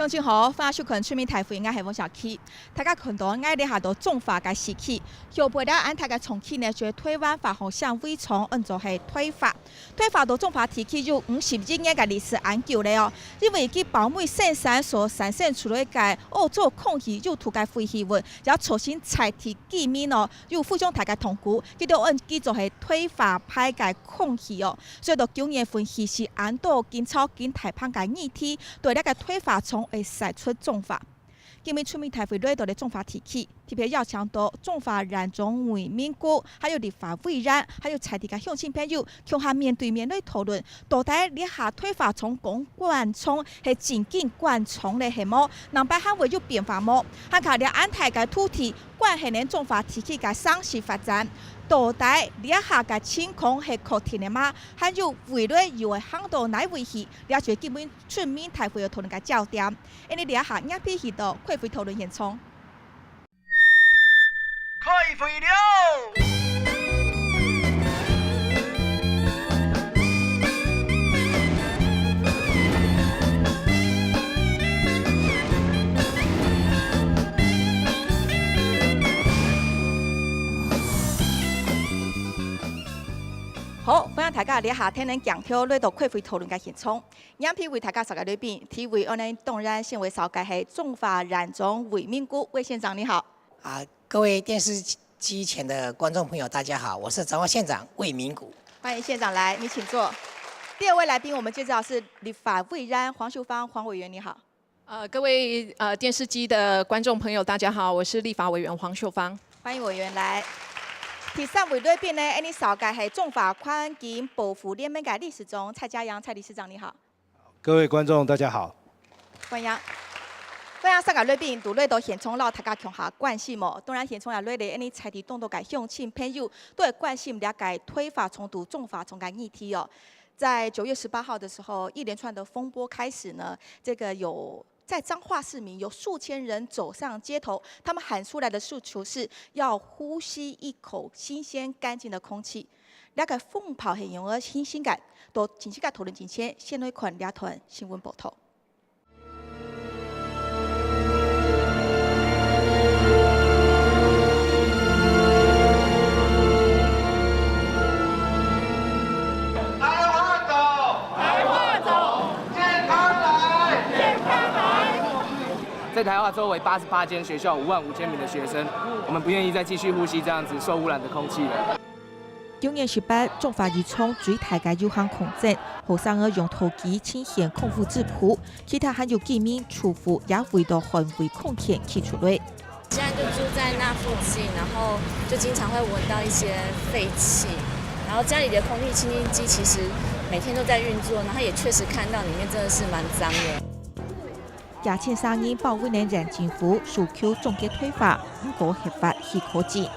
乡亲好，欢迎收看《村民台会》，我系王小 K。大家看到我哋下度种法嘅时期，后背咧按大家重启呢，就台湾法学向微创按做系推法。推法到种法提起有52年嘅历史研究咧哦，因为佢保美生产所产生出来嘅欧洲空气有土嘅废气物，然后重新采体界面哦，有互相大家同股，佢就按叫做系推法派嘅空气哦。所以到9月份其实按到金草金台pan嘅议题，对呢个推法从会晒出种法。今日村民台会内度的种法提起，特别要强调种法染种为民国，还有立法未然，还有采地嘅乡亲朋友，向下面对面来讨论，到底你下推法从公灌冲系紧紧灌冲的系么？南北还会有变化么？还靠了安泰嘅土地，关系呢种法提起嘅商事发展。到底你下嘅情况系确定的吗？还有未来又会行到哪位去？了解基本村民台会讨论嘅焦点。因为你下两批去到开会讨论现场。开会了！好，欢迎大家嚟下听咱讲条来到开会讨论嘅现场。两批为大家稍个来宾，提为我们东然县委少改系种法染种魏明姑魏县长，你好。各位电视机前的观众朋友，大家好，我是彰化县长魏明谷。欢迎县长来，你请坐。第二位来宾，我们介绍是立法未然黄秀芳黄委员，你好。各位电视机的观众朋友，大家好，我是立法委员黄秀芳。欢迎委员来。第三位来宾呢，你少改系种法环境保护联盟嘅理事长蔡家阳蔡理事长，你好。各位观众，大家好。欢迎。欢迎三个来宾，都来到现场了，大家共下关心哦。当然，现场也来嚟，你采地动作嘅乡亲朋友都会关心了解推法冲突、种法冲嘅议题哦。在9月18号的时候，一连串的风波开始呢，这个有。在彰化市民有数千人走上街头，他们喊出来的诉求是要呼吸一口新鲜干净的空气。那个风炮形容的新鲜感，都前期嘅讨论之前，先来看两团新闻报道。在台化周围88间学校55000名的学生，我们不愿意再继续呼吸这样子受污染的空气了。9月18，中法移冲水台嘅有限空间，学生儿用投机清显空腹质朴，其他还有地面储服也回到环卫空间去处理。现在就住在那附近，然后就经常会闻到一些废气，然后家里的空气清净机其实每天都在运作，然后也确实看到里面真的是蛮脏的。亚庆声音保卫能让政府诉求终结推法，不过合法是可止。好，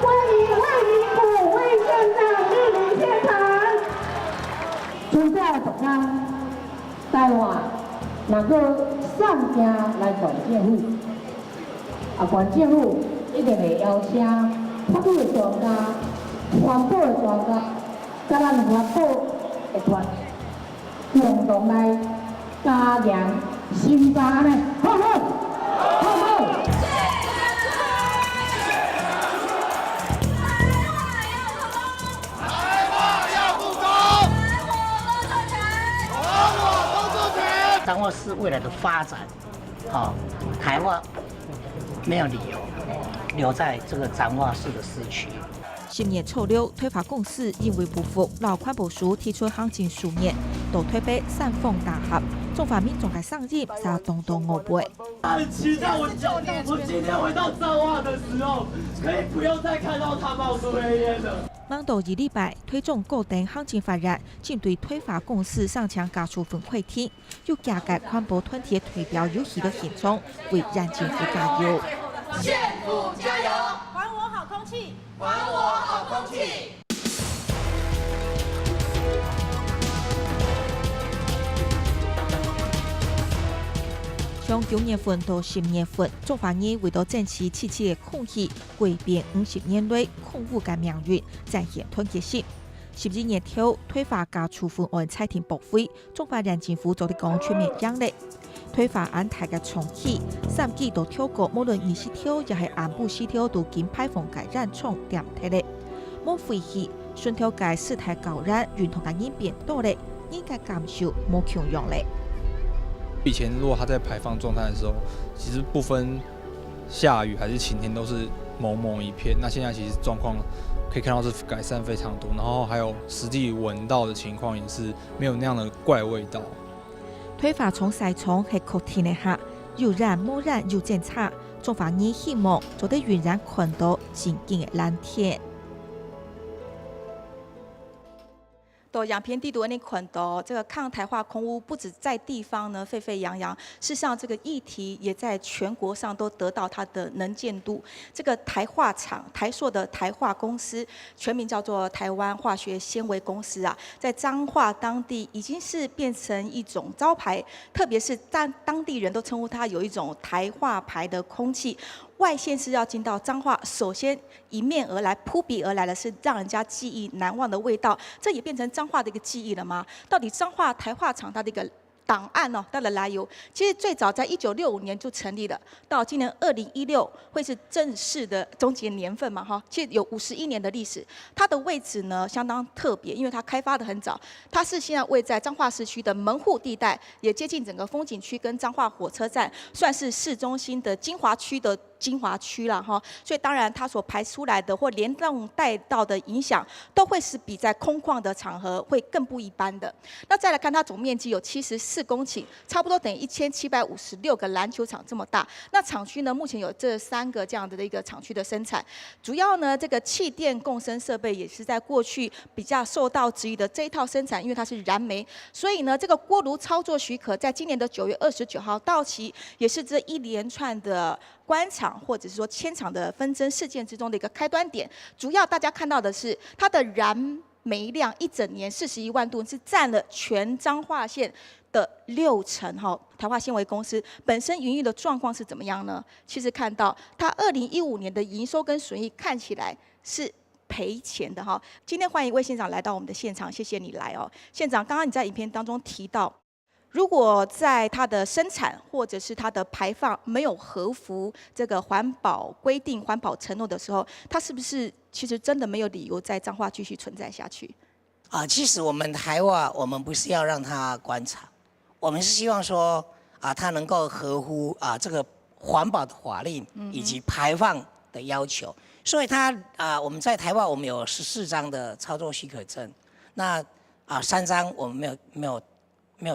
欢迎魏明谷魏县长莅临现场。主在中央台湾能够上京来管政府，管政府一定会邀请法律的专家、环保的专家，甲咱环保的团共同来。加强新扎呢，好不好？好不好？台化要复工，还我工作权。彰化市未来的发展，台化没有理由留在这个彰化市的市区。10年初6，推法公司因为不服劳环保署提出行情书面，都推被煽风打吓，中法民众嘅上任才动动我背。很期待我今天回到彰化的时候，可以不用再看到他冒出黑烟了。忙到2礼拜，推动高等行情发展，针对推法公司上墙加速分会厅，又加盖环保团体推标游戏的现场，为让政府加油。县府加油！还我好空气！还我好空气！从9月份到10月份，中法院为了争取7的空气，改变50年来空污嘅命运，展现团结性。12年頭，退法加處分案裁庭駁回，中華人政府昨日講全面養力。退法案大家重啟，3季都跳過，無論語失調也係安保失調都經排放界染重點睇咧。冇回去，順調界事態高染，源頭嘅演變多咧，應該減少冇強用咧。以前如果它在排放狀態的時候，其實不分下雨還是晴天都是蒙蒙一片。那現在其實狀況可以看到是改善非常多，然後還有實際聞到的情況也是沒有那樣的怪味道。退法從西廠係確定一下，有染冇染有檢查，中法院希望做得原然看到前景嘅藍天。到洋片地图那看到这个抗台化空污不止在地方呢沸沸扬扬，事实上这个议题也在全国上都得到它的能见度。这个台化厂台塑的台化公司，全名叫做台湾化学纤维公司啊，在彰化当地已经是变成一种招牌，特别是当地人都称呼它有一种台化牌的空气。外县市要进到彰化，首先迎面而来、扑鼻而来的是让人家记忆难忘的味道，这也变成彰化的一个记忆了吗？到底彰化台化厂它的一个档案它的来由，其实最早在1965年就成立了，到今年2016会是正式的终结年份嘛哈，其实有51年的历史。它的位置呢相当特别，因为它开发的很早，它是现在位在彰化市区的门户地带，也接近整个风景区跟彰化火车站，算是市中心的精华区的精华区了哈，所以当然它所排出来的或联动带到的影响，都会是比在空旷的场合会更不一般的。那再来看它总面积有74公顷，差不多等于1756个篮球场这么大。那厂区呢，目前有这3个这样的一个厂区的生产，主要呢这个气电共生设备也是在过去比较受到质疑的这一套生产，因为它是燃煤，所以呢这个锅炉操作许可在今年的9月29号到期，也是这一连串的关厂或者是说迁厂的纷争事件之中的一个开端点。主要大家看到的是它的燃煤量一整年41万吨，是占了全彰化县的60%哈。台化纤维公司本身营运的状况是怎么样呢？其实看到它2015年的营收跟损益看起来是赔钱的哈。今天欢迎魏县长来到我们的现场，谢谢你来哦。县长，刚刚你在影片当中提到，如果在它的生产或者是它的排放没有合符这个环保规定、环保承诺的时候，它是不是其实真的没有理由在彰化继续存在下去？其实我们台化，我们不是要让它关厂，我们是希望说它能够合乎这个环保的法令以及排放的要求。所以我们在台化我们有14张的操作许可证，那3张我们没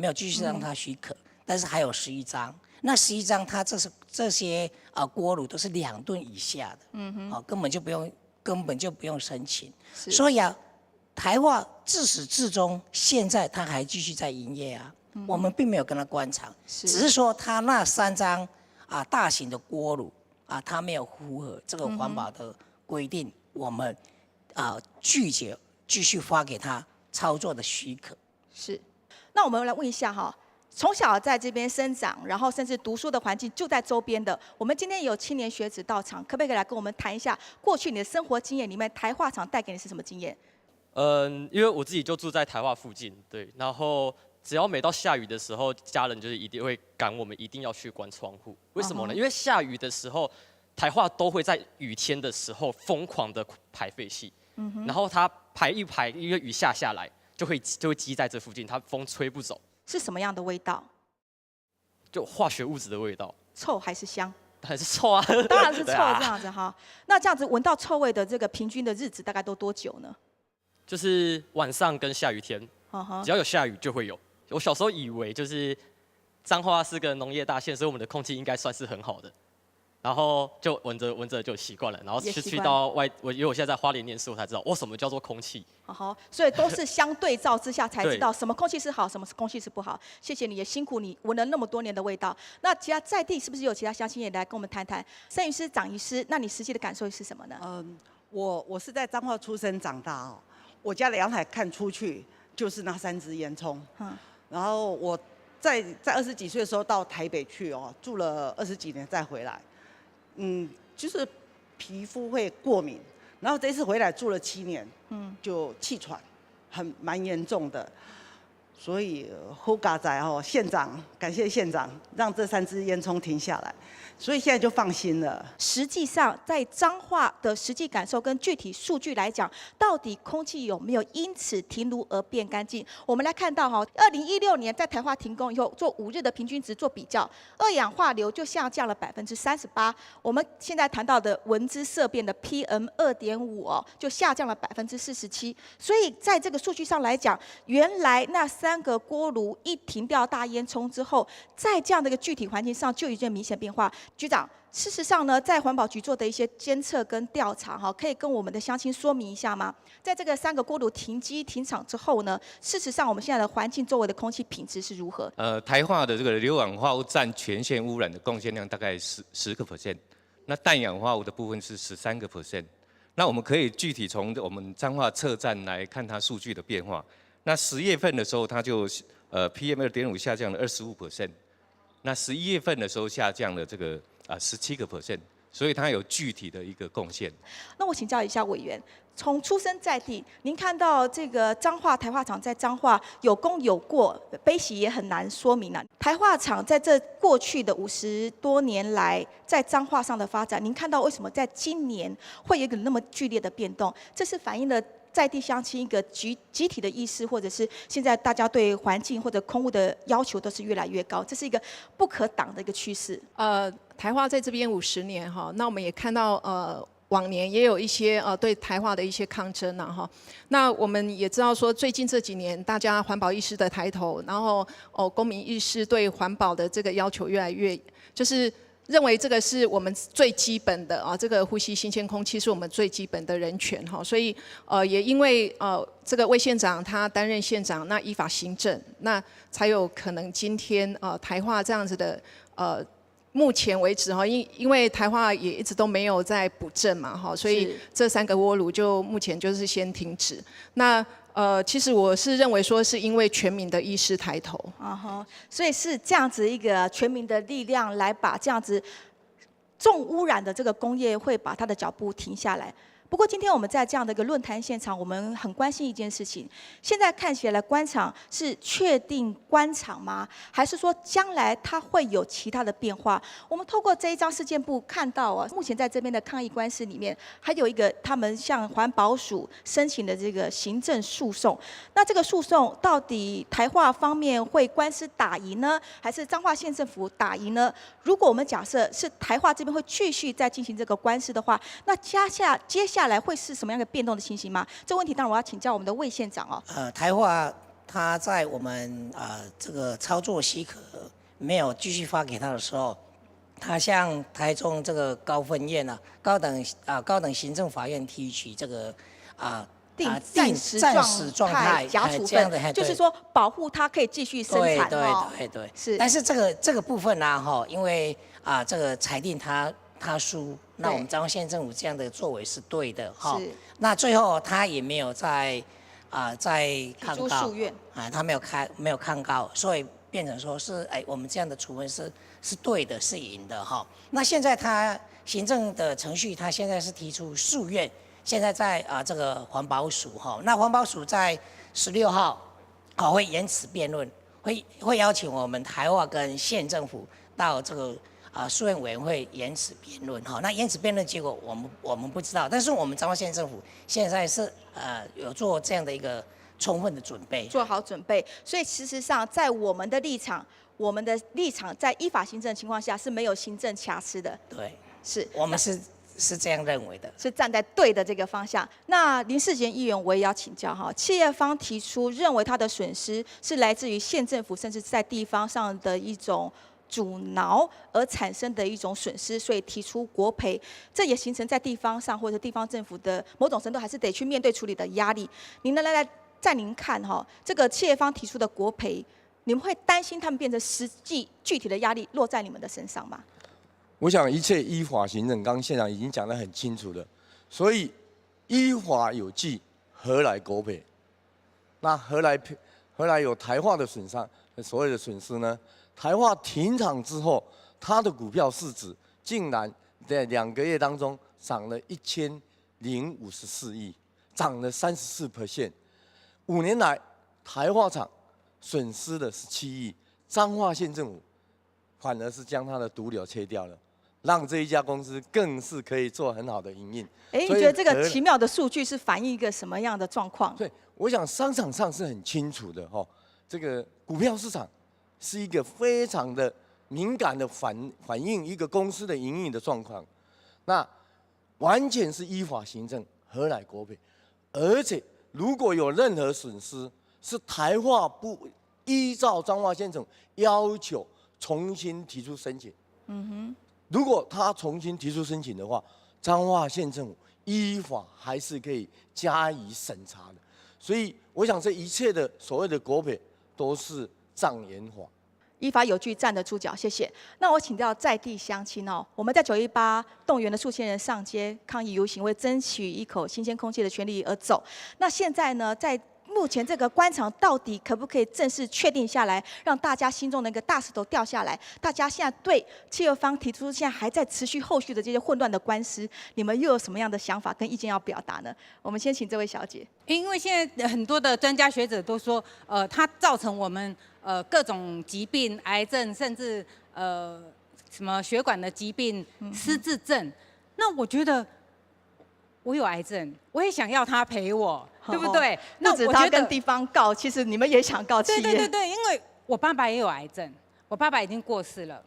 有继续让它许可，但是还有11张。那11张它这些锅炉都是2吨以下的，根本就不用申请。所以台化自始至终现在它还继续在营业我们并没有跟它关厂，只是说它那3张大型的锅炉它没有符合这个环保的规定，我们拒绝继续发给他操作的许可。是。那我们来问一下哈，从小在这边生长，然后甚至读书的环境就在周边的，我们今天有青年学子到场，可不可以来跟我们谈一下过去你的生活经验里面，台化厂带给你是什么经验？因为我自己就住在台化附近，对，然后只要每到下雨的时候，家人就是一定会赶我们一定要去关窗户。为什么呢？因为下雨的时候，台化都会在雨天的时候疯狂的排废气，然后它排一排，因为雨下来。就会积在这附近，它风吹不走。是什么样的味道？就化学物质的味道。臭还是香？还是臭啊！当然是臭这样子哈。那这样子闻到臭味的这个平均的日子大概都多久呢？就是晚上跟下雨天，只要有下雨就会有。我小时候以为就是彰化是个农业大县，所以我们的空气应该算是很好的。然后就闻着就习惯了，然后去到因为我现在在花莲念书，我才知道什么叫做空气。所以都是相对照之下才知道什么空气是好，什么空气是不好。谢谢你，也辛苦你闻了那么多年的味道。那其他在地是不是有其他乡亲也来跟我们谈谈？生医师、长医师，那你实际的感受是什么呢？我是在彰化出生长大我家的阳台看出去就是那3只烟囱。然后我在20几岁的时候到台北去住了20几年再回来。就是皮肤会过敏，然后这次回来住了7年，就气喘，蛮严重的。所以后嘎仔县长，感谢县长让这3支烟囱停下来，所以现在就放心了。实际上，在彰化的实际感受跟具体数据来讲，到底空气有没有因此停炉而变干净？我们来看到2016年在台化停工以后，做5日的平均值做比较，二氧化硫就下降了38%。我们现在谈到的闻之色变的 PM2.5就下降了47%。所以在这个数据上来讲，原来那3个锅炉一停掉大烟囱之后，在这样的一个具体环境上就有一件明显变化。局长，事实上呢，在环保局做的一些监测跟调查，可以跟我们的乡亲说明一下吗？在这个3个锅炉停机停厂之后呢，事实上我们现在的环境周围的空气品质是如何？台化的这个硫氧化物占全县污染的贡献量大概10%，那氮氧化物的部分是13%。那我们可以具体从我们彰化测站来看它数据的变化。那10月份的时候，它就PM2.5下降了25%，那11月份的时候下降了这个17%，所以它有具体的一个贡献。那我请教一下委员，从出生在地，您看到这个彰化台化厂在彰化有功有过，悲喜也很难说明啊。台化厂在这过去的50多年来，在彰化上的发展，您看到为什么在今年会有一个那么剧烈的变动？这是反映了在地乡亲一个集体的意识，或者是现在大家对环境或者空污的要求都是越来越高，这是一个不可挡的一个趋势。台化在这边50年哈，那我们也看到往年也有一些对台化的一些抗争呐哈。那我们也知道说，最近这几年大家环保意识的抬头，然后公民意识对环保的这个要求越来越，就是认为这个是我们最基本的这个呼吸新鲜空气是我们最基本的人权哈，所以也因为这个魏县长他担任县长，那依法行政，那才有可能今天台化这样子的目前为止因为台化也一直都没有在补正嘛所以这3个锅炉就目前就是先停止。那其实我是认为说，是因为全民的意识抬头，所以是这样子一个全民的力量来把这样子重污染的这个工业会把它的脚步停下来。不过今天我们在这样的一个论坛现场，我们很关心一件事情。现在看起来关厂是确定关厂吗？还是说将来它会有其他的变化？我们透过这一张事件簿看到目前在这边的抗议官司里面，还有一个他们向环保署申请的这个行政诉讼。那这个诉讼到底台化方面会官司打赢呢，还是彰化县政府打赢呢？如果我们假设是台化这边会继续再进行这个官司的话，那接下来会是什么样的变动的情形吗？这个问题当然我要请教我们的魏县长台化他在我们这个操作许可没有继续发给他的时候，他向台中这个高分院高等行政法院提起这个定暂时状态假处分，就是说保护它可以继续生产。对。是。但是这个部分因为这个裁定他输，那我们彰化县政府这样的作为是对的是。那最后他也没有在抗告，他没有抗告，所以变成说是我们这样的处分是对的，是赢的那现在他行政的程序，他现在是提出诉愿，现在在这个环保署那环保署在16号会延迟辩论，会邀请我们台化跟县政府到这个诉愿委员会延迟辩论那延迟辩论结果我们不知道，但是我们彰化县政府现在是有做这样的一个充分的准备，做好准备。所以事实上，在我们的立场在依法行政的情况下是没有行政瑕疵的。对，是我们是这样认为的，是站在对的这个方向。那林世杰议员我也要请教企业方提出认为他的损失是来自于县政府甚至在地方上的一种阻挠而产生的一种损失，所以提出国赔，这也形成在地方上或者地方政府的某种程度还是得去面对处理的压力。您在您看这个企业方提出的国赔，你们会担心他们变成实际具体的压力落在你们的身上吗？我想一切依法行政，刚刚县长已经讲得很清楚了，所以依法有据，何来国赔？那何来有台化的损伤？所谓的损失呢？台化停厂之后，它的股票市值竟然在2个月当中涨了054亿，涨了34%。5年来，台化厂损失了17亿，彰化县政府反而是将它的毒瘤切掉了，让这一家公司更是可以做很好的营运。你觉得这个奇妙的数据是反映一个什么样的状况？对，我想商场上是很清楚的哈。这个股票市场是一个非常的敏感的反映一个公司的营运的状况，那完全是依法行政，何来国赔？而且如果有任何损失，是台化不依照彰化县政府要求重新提出申请。如果他重新提出申请的话，彰化县政府依法还是可以加以审查的。所以我想这一切的所谓的国赔都是障眼法。依法有据，站得住脚。谢谢。那我请教在地乡亲哦，我们在918动员了数千人上街抗议游行，为争取一口新鲜空气的权利而走。那现在呢，在目前这个官场到底可不可以正式确定下来，让大家心中的一个大石头掉下来？大家现在对企业方提出现在还在持续后续的这些混乱的官司，你们又有什么样的想法跟意见要表达呢？我们先请这位小姐。因为现在很多的专家学者都说，它造成我们各种疾病、癌症，甚至什么血管的疾病、失智症。那我觉得我有癌症，我也想要他陪我，对不对？那不止他跟地方告，其实你们也想告企业。对，因为我爸爸也有癌症，我爸爸已经过世了。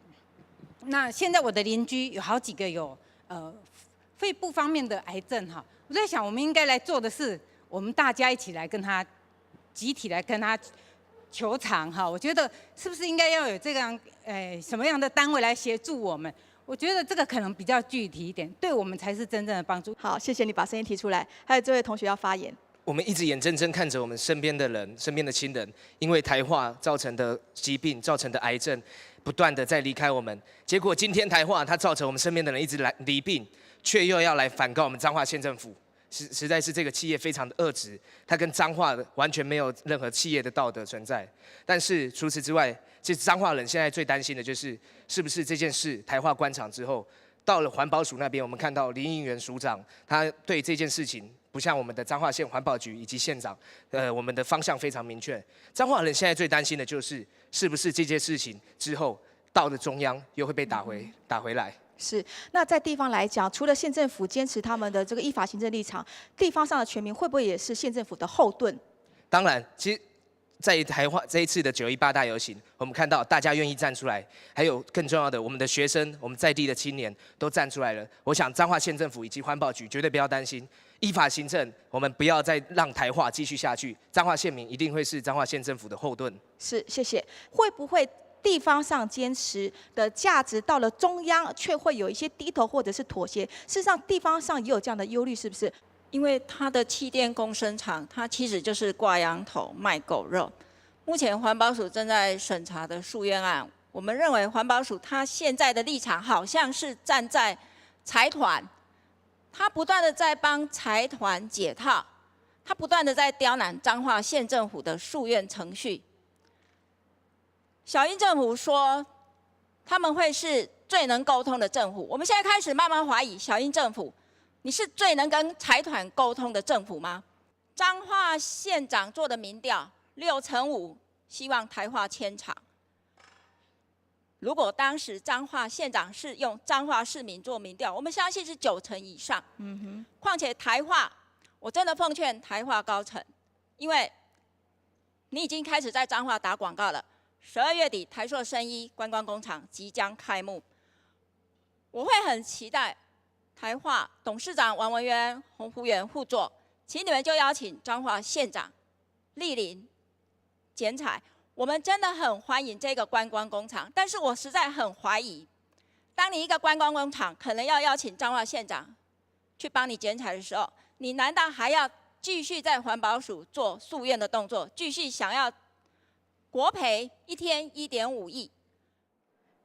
那现在我的邻居有好几个有肺部方面的癌症哈，我在想我们应该来做的是，我们大家一起来跟他集体来跟他求偿哈。我觉得是不是应该要有这样什么样的单位来协助我们？我觉得这个可能比较具体一点，对我们才是真正的帮助。好，谢谢你把声音提出来。还有这位同学要发言。我们一直眼睁睁看着我们身边的人、身边的亲人，因为台化造成的疾病、造成的癌症，不断的在离开我们。结果今天台化它造成我们身边的人一直来离病，却又要来反告我们彰化县政府，实在是这个企业非常的恶质，它跟彰化完全没有任何企业的道德存在。但是除此之外，其实彰化人现在最担心的就是，是不是这件事台化关厂之后，到了环保署那边，我们看到林应元署长，他对这件事情不像我们的彰化县环保局以及县长，我们的方向非常明确。彰化人现在最担心的就是，是不是这件事情之后到了中央又会被打回来。是，那在地方来讲，除了县政府坚持他们的这个依法行政立场，地方上的全民会不会也是县政府的后盾？当然，其实，在台化这一次的918大游行，我们看到大家愿意站出来，还有更重要的，我们的学生、我们在地的青年都站出来了。我想彰化县政府以及环保局绝对不要担心，依法行政，我们不要再让台化继续下去。彰化县民一定会是彰化县政府的后盾。是，谢谢。会不会地方上坚持的价值到了中央，却会有一些低头或者是妥协？事实上，地方上也有这样的忧虑，是不是？因为它的气电共生厂，它其实就是挂羊头卖狗肉。目前环保署正在审查的诉愿案，我们认为环保署它现在的立场好像是站在财团，它不断的在帮财团解套，它不断的在刁难彰化县政府的诉愿程序。小英政府说他们会是最能沟通的政府，我们现在开始慢慢怀疑小英政府，你是最能跟财团沟通的政府吗？彰化县长做的民调，65%希望台化迁厂。如果当时彰化县长是用彰化市民做民调，我们相信是90%以上。况且台化，我真的奉劝台化高层，因为你已经开始在彰化打广告了。12月底，台塑生医观光工厂即将开幕，我会很期待台化董事长王文渊、洪福元副座，请你们就邀请彰化县长莅临剪彩。我们真的很欢迎这个观光工厂，但是我实在很怀疑，当你一个观光工厂可能要邀请彰化县长去帮你剪彩的时候，你难道还要继续在环保署做诉愿的动作，继续想要国赔1天1.5亿？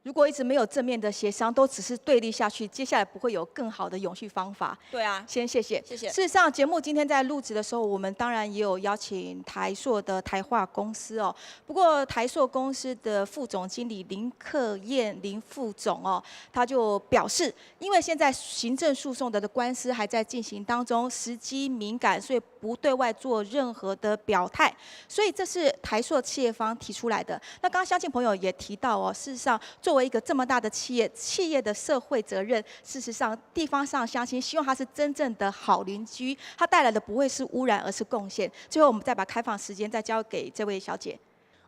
如果一直没有正面的协商，都只是对立下去，接下来不会有更好的永续方法。对啊，先谢谢。谢谢。事实上，节目今天在录制的时候，我们当然也有邀请台塑的台化公司哦。不过台塑公司的副总经理林克燕林副总哦，他就表示，因为现在行政诉讼的官司还在进行当中，时机敏感，所以不对外做任何的表态。所以这是台塑企业方提出来的。那刚刚相信朋友也提到哦，事实上作为一个这么大的企业，企业的社会责任，事实上地方上乡亲希望它是真正的好邻居，它带来的不会是污染，而是贡献。最后我们再把开放时间再交给这位小姐。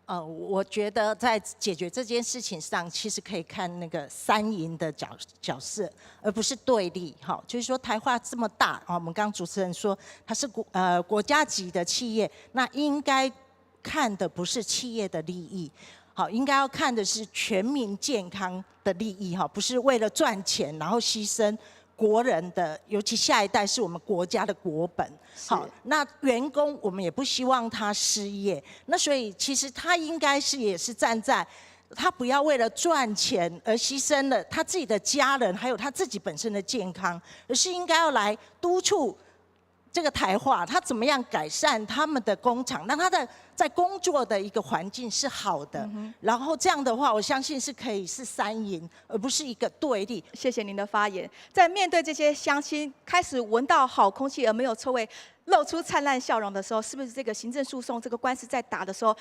我觉得在解决这件事情上，其实可以看那个三赢的角色，而不是对立。哈，就是说台化这么大，我们刚刚主持人说它是国家级的企业，那应该看的不是企业的利益，好，应该要看的是全民健康的利益。哈，不是为了赚钱然后牺牲国人的，尤其下一代是我们国家的国本。好，那员工我们也不希望他失业，那所以其实他应该是也是站在他不要为了赚钱而牺牲了他自己的家人，还有他自己本身的健康，而是应该要来督促这个台化，他怎么样改善他们的工厂，让他的在工作的一个环境是好的。然后这样的话，我相信是可以是三赢，而不是一个对立。谢谢您的发言。在面对这些乡亲开始闻到好空气而没有臭味，露出灿烂笑容的时候，是不是这个行政诉讼这个官司在打的时候，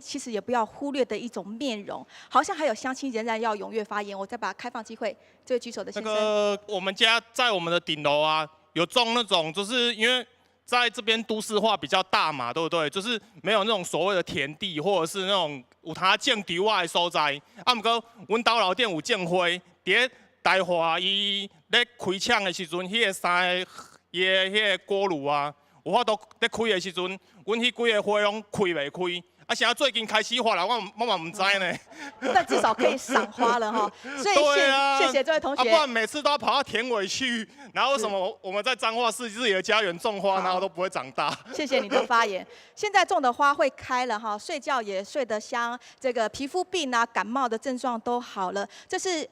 其实也不要忽略的一种面容？好像还有乡亲仍然要踊跃发言，我再把开放机会，这位举手的先生。我们家在我们的顶楼啊，有种那种，就是因为在这边都市化比较大嘛，对不对？就是没有那种所谓的田地，或者是那种有他种稻仔的所在。啊，不过阮兜楼顶有种花，伫台化伊咧开厂的时阵，迄个三个伊的迄个锅炉啊，有法度咧开的时阵，阮迄几个花拢开袂开。啊，现在最近开始花了，我嘛唔知呢。但至少可以赏花了哈，所以谢谢这位同学。不然每次都要跑到田尾去，然后为什么我们在彰化市自己的家园种花，然后都不会长大？谢谢你的发言。现在种的花会开了哈，睡觉也睡得香，这个皮肤病啊、感冒的症状都好了，这是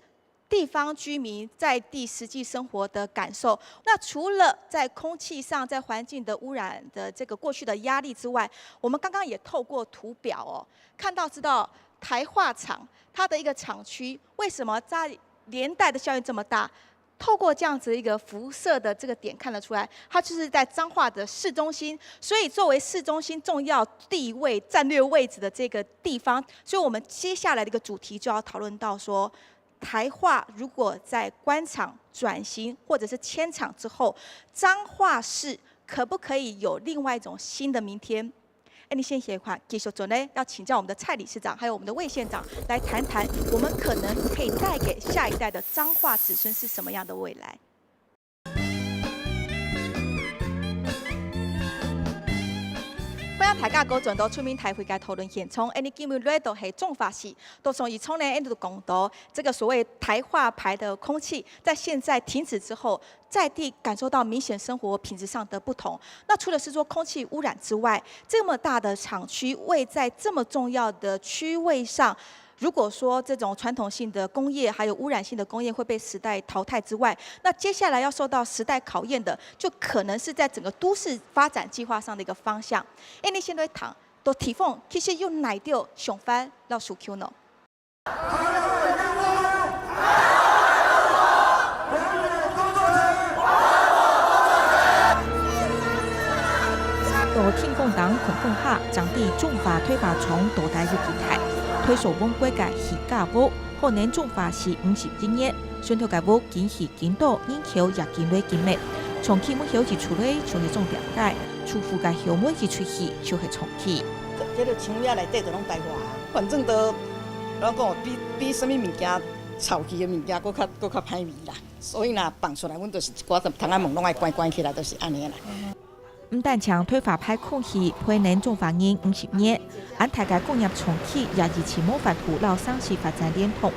地方居民在地实际生活的感受。那除了在空气上、在环境的污染的这个过去的压力之外，我们刚刚也透过图表哦，看到知道台化厂它的一个厂区为什么在连带的效应这么大？透过这样子一个辐射的这个点看得出来，它就是在彰化的市中心，所以作为市中心重要地位、战略位置的这个地方，所以我们接下来的一个主题就要讨论到说，台化如果在关厂转型或者是迁厂之后，彰化市可不可以有另外一种新的明天？你先写一块，继续准呢，要请教我们的蔡理事长，还有我们的魏县长来谈谈，我们可能可以带给下一代的彰化子孙是什么样的未来？欢迎大家高转到出面台会嘅讨论现场，你今日来到系种法系，都从以从呢，就讲到这个所谓台化排的空气，在现在停止之后，在地感受到明显生活品质上的不同。那除了是说空气污染之外，这么大的厂区位在这么重要的区位上。如果说这种传统性的工业还有污染性的工业会被时代淘汰之外，那接下来要受到时代考验的，就可能是在整个都市发展计划上的一个方向。你现在谈都提供，其实用哪条想法来诉求呢？到天共党捆共下，将地种法推法从多代日平台。推手翁归改喜价屋，后年种法是50经验，选头改屋仅是见到研究也见类见美，重启目标是出来就是种了解，出附改项目是出去就是重启。这个厂业内底就拢台化，反正都咱讲比什么物件臭气的物件搁较歹味啦，所以若放出来，阮就是一寡窗仔门拢爱关起来，都是安尼啦。唔但强推法派空气，每年种法人50年，按大家工业重启也以其模范图老上市发展联通。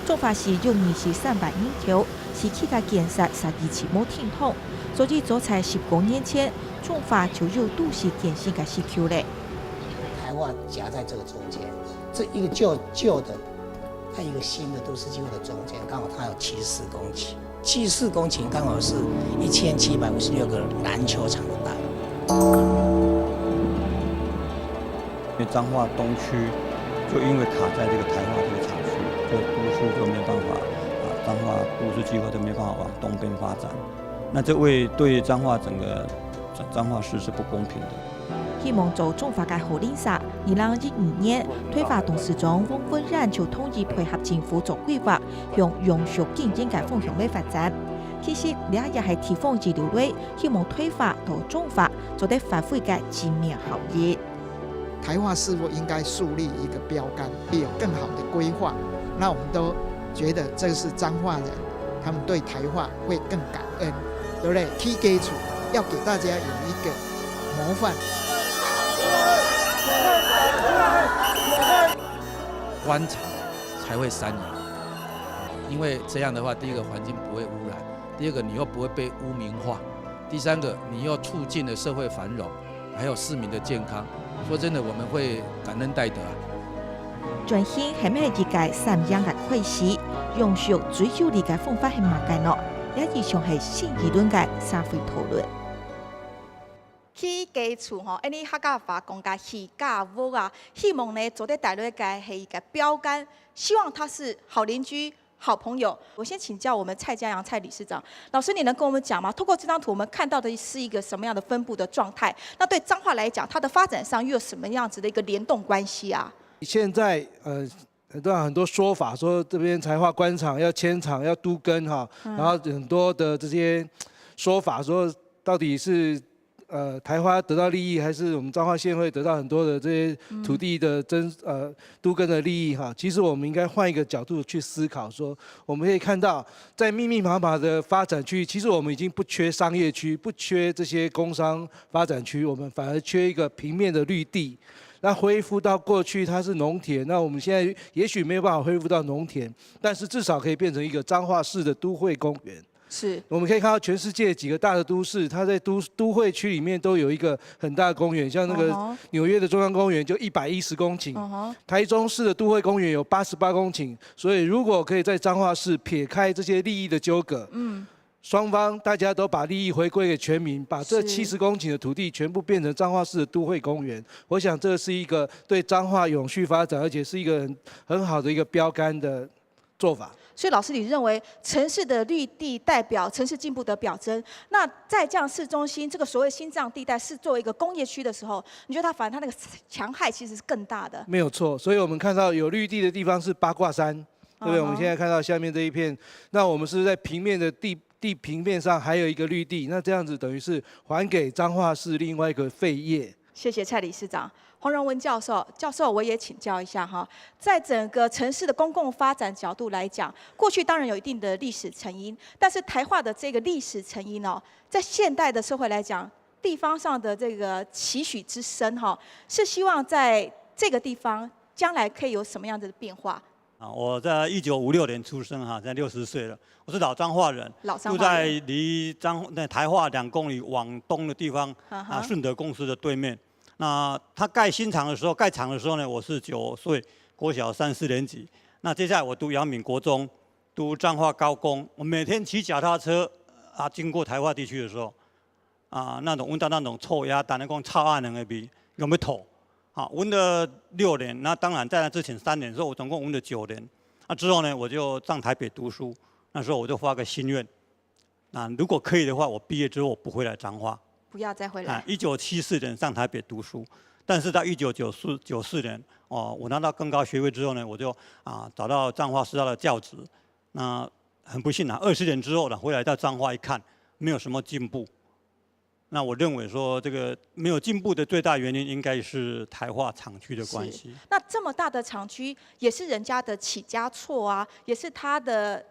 种法是用年是300年头，是其他建设是以其模听通，所以早在10多年前，种法就有都市电信嘅需求嘞。台化夹在这个中间，这一个旧的它一个新的都市计划的中间，刚好它有74公顷，74公顷刚好是1756个篮球场的大小。因为彰化东区就因为卡在这个台化这个厂区，这个都市就没有办法彰化都市计划就没办法往东边发展，那这对彰化整个彰化市是不公平的。希望做中法嘅好领袖，2012年推法董事長翁文然就同意配合政府做規劃，向永續經濟嘅方向嚟發展。其實呢也係地方治療類，希望推法同中法做得發揮嘅正面效益。台化是否应该树立一个标杆，有更好的规划？那我们都觉得这是彰化人，他们对台化会更感恩，对不对？起基础要给大家有一个模范。观察才会3赢，因为这样的话，第一个环境不会污染，第二个你又不会被污名化，第三个你又促进了社会繁荣，还有市民的健康。说真的，我们会感恩戴德啊。轉型係咩業界3樣嘅開始，用屬最有利嘅方法係乜嘅呢？也以上係新議論嘅社會討論。起基礎吼，呢客家話講嘅起家屋啊，希望呢做得大陸嘅係一個標杆，希望他是好鄰居。好朋友，我先請教我們蔡家陽蔡理事長，老師你能跟我們講嗎？透過這張圖，我們看到的是一個什麼樣的分布的狀態？那對彰化來講，它的發展上又有什麼樣子的一個聯動關係啊？現在很多說法，說這邊材化官場要遷廠要都更哈，然後很多的這些說法，說到底是台花得到利益，還是我們彰化縣會得到很多的這些土地的都更的利益哈？其實我們應該換一個角度去思考，說我們可以看到，在密密麻麻的發展區，其實我們已經不缺商業區，不缺這些工商發展區，我們反而缺一個平面的綠地。那恢復到過去它是農田，那我們現在也許沒有辦法恢復到農田，但是至少可以變成一個彰化市的都會公園。是，我們可以看到全世界幾個大的都市，它在都會區裡面都有一個很大的公園，像那個紐約的中央公園就110公頃，台中市的都會公園有88公頃，所以如果可以在彰化市撇開這些利益的糾葛，雙方大家都把利益回歸給全民，把這70公頃的土地全部變成彰化市的都會公園，我想這是一個對彰化永續發展，而且是一個很好的一個標杆的做法。所以老師，你認為城市的綠地代表城市進步的表徵？那在這樣市中心這個所謂心臟地帶是作為一個工業區的時候，你覺得它反而它那個強害其實是更大的？沒有錯，所以我們看到有綠地的地方是八卦山，對不對？我們現在看到下面這一片，那我們是在平面的地平面上還有一個綠地，那這樣子等於是還給彰化市另外一個廢業。謝謝蔡理事長。黃榮文教授，我也請教一下哈，在整個城市的公共發展角度來講，過去當然有一定的歷史成因，但是台化的這個歷史成因哦，在現代的社會來講，地方上的這個期許之深哈，是希望在這個地方將來可以有什麼樣子的變化？我在1956年出生哈，現在60歲了，我是老彰化人，住在離台化2公里往東的地方順德公司的對面。那他蓋新廠的時候，蓋廠的時候呢，我是9歲，國小3、4年級。那接下來我讀陽明國中，讀彰化高工。我每天騎腳踏車經過台化地區的時候，那種聞到那種臭鴨蛋，那種臭鴨蛋的味，有沒有吐？聞了6年。那當然在那之前3年，所以我總共聞了9年。那之後呢，我就上台北讀書。那時候我就發個心願，那如果可以的話，我畢業之後我不回來彰化。不要再回來。1974年上台北讀書，但是到1994年，我拿到更高學位之後呢，我就找到彰化師大的教職。那很不幸20年之後呢，回來到彰化一看，沒有什麼進步。那我認為說，這個沒有進步的最大原因應該是台化廠區的關係。那這麼大的廠區，也是人家的起家錯啊，也是他的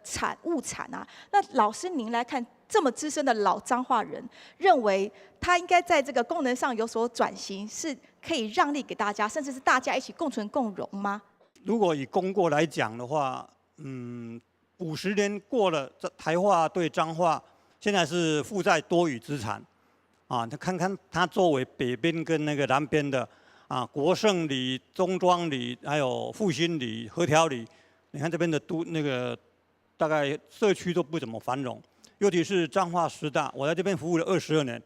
物產啊。那老師您來看，這麼資深的老彰化人，認為他應該在這個功能上有所轉型，是可以讓利給大家，甚至是大家一起共存共榮嗎？如果以功過來講的話，50年過了，台化對彰化現在是負債多於資產。看看它作為北邊跟那個南邊的國盛里、中莊里，還有復興里、和條里，你看这边的大概社区都不怎么繁荣，尤其是彰化师大，我在这边服务了22年。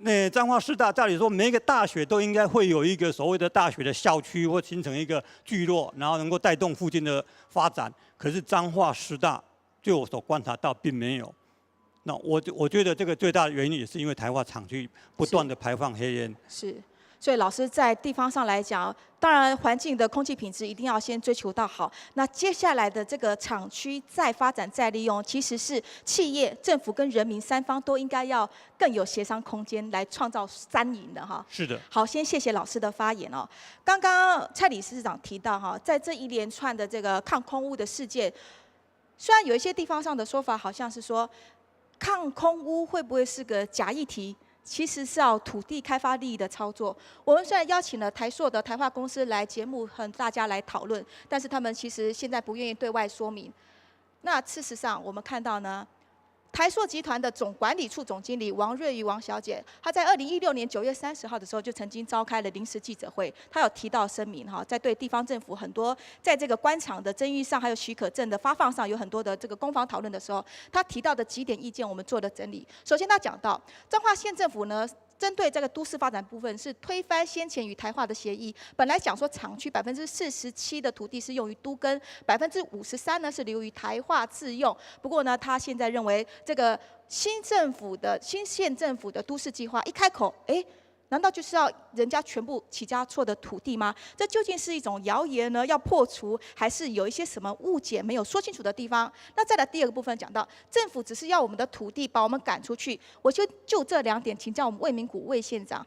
那彰化师大照理说，每一个大学都应该会有一个所谓的大学的校区，或形成一个聚落，然后能够带动附近的发展。可是彰化师大，就我所观察到，并没有。那我觉得这个最大的原因也是因为台化厂区不断的排放黑烟。是。所以老师在地方上来讲，当然环境的空气品质一定要先追求到好。那接下来的这个厂区再发展再利用，其实是企业、政府跟人民三方都应该要更有协商空间来创造3赢的哈。是的。好，先谢谢老师的发言哦。刚刚蔡理事长提到哈，在这一连串的这个抗空污的事件，虽然有一些地方上的说法好像是说，抗空污会不会是个假议题？其实是要土地开发利益的操作。我们虽然邀请了台塑的台化公司来节目和大家来讨论，但是他们其实现在不愿意对外说明。那事实上，我们看到呢，台塑集团的总管理处总经理王瑞瑜王小姐，她在2016年9月30号的时候就曾经召开了临时记者会，她有提到声明哈，在对地方政府很多在这个官场的争议上，还有许可证的发放上有很多的这个攻防讨论的时候，她提到的几点意见，我们做了整理。首先，她讲到彰化县政府呢，针对这个都市发展部分，是推翻先前与台化的协议。本来讲说厂区47%的土地是用于都更，53%呢是留于台化自用。不过呢，他现在认为这个新县政府的都市计划一开口，难道就是要人家全部起家错的土地吗？这究竟是一种谣言呢？要破除，还是有一些什么误解没有说清楚的地方？那再来第2个部分讲到，政府只是要我们的土地把我们赶出去，我就这2点请教我们魏明谷魏县长，